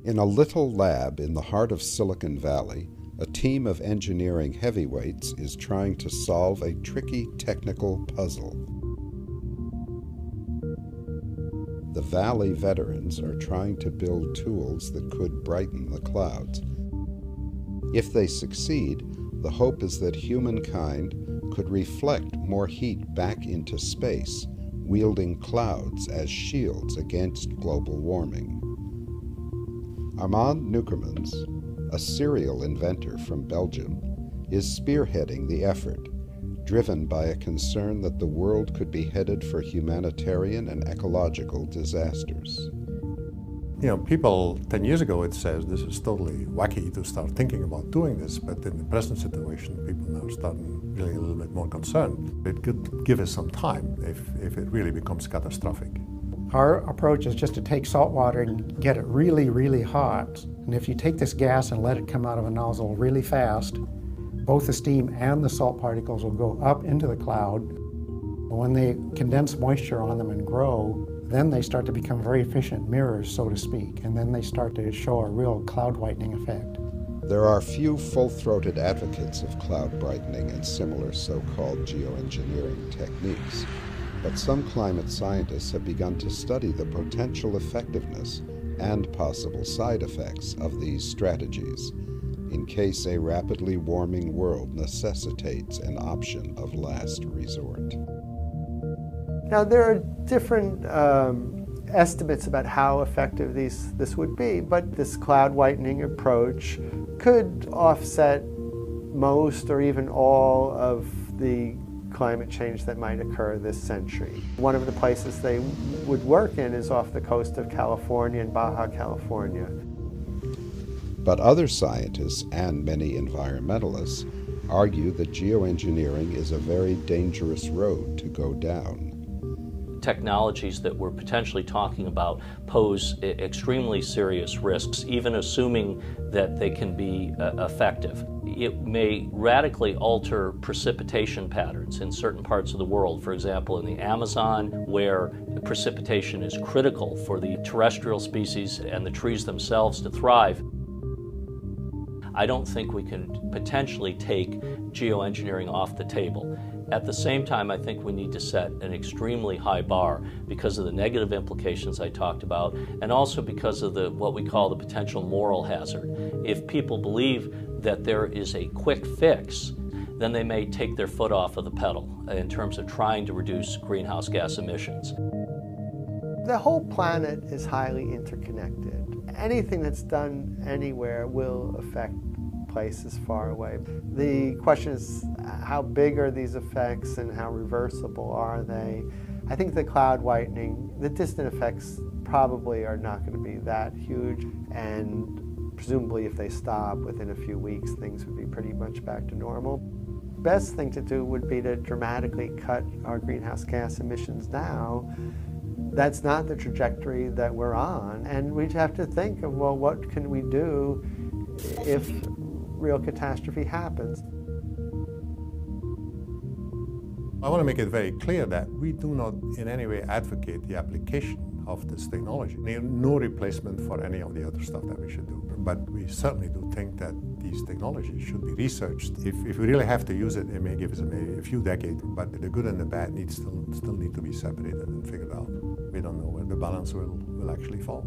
In a little lab in the heart of Silicon Valley, a team of engineering heavyweights is trying to solve a tricky technical puzzle. The Valley veterans are trying to build tools that could brighten the clouds. If they succeed, the hope is that humankind could reflect more heat back into space, wielding clouds as shields against global warming. Armand Nukermans, a serial inventor from Belgium, is spearheading the effort, driven by a concern that the world could be headed for humanitarian and ecological disasters. You know, people 10 years ago, it says this is totally wacky to start thinking about doing this, but in the present situation, people now are starting really a little bit more concerned. It could give us some time if it really becomes catastrophic. Our approach is just to take salt water and get it really, really hot. And if you take this gas and let it come out of a nozzle really fast, both the steam and the salt particles will go up into the cloud. When they condense moisture on them and grow, then they start to become very efficient mirrors, so to speak, and then they start to show a real cloud whitening effect. There are few full-throated advocates of cloud brightening and similar so-called geoengineering techniques, but some climate scientists have begun to study the potential effectiveness and possible side effects of these strategies, in case a rapidly warming world necessitates an option of last resort. Now, there are different estimates about how effective this would be, but this cloud whitening approach could offset most or even all of the climate change that might occur this century. One of the places they would work in is off the coast of California and Baja California. But other scientists and many environmentalists argue that geoengineering is a very dangerous road to go down. Technologies that we're potentially talking about pose extremely serious risks, even assuming that they can be effective. It may radically alter precipitation patterns in certain parts of the world. For example, in the Amazon, where precipitation is critical for the terrestrial species and the trees themselves to thrive. I don't think we can potentially take geoengineering off the table. At the same time, I think we need to set an extremely high bar because of the negative implications I talked about, and also because of what we call the potential moral hazard. If people believe that there is a quick fix, then they may take their foot off of the pedal in terms of trying to reduce greenhouse gas emissions. The whole planet is highly interconnected. Anything that's done anywhere will affect places far away. The question is, how big are these effects and how reversible are they? I think the cloud whitening, the distant effects probably are not going to be that huge, and presumably if they stop within a few weeks, things would be pretty much back to normal. Best thing to do would be to dramatically cut our greenhouse gas emissions now. That's not the trajectory that we're on, and we'd have to think of, well, what can we do if real catastrophe happens? I want to make it very clear that we do not in any way advocate the application of this technology. No replacement for any of the other stuff that we should do. But we certainly do think that these technologies should be researched. If we really have to use it, it may give us maybe a few decades, but the good and the bad still need to be separated and figured out. We don't know where the balance will actually fall.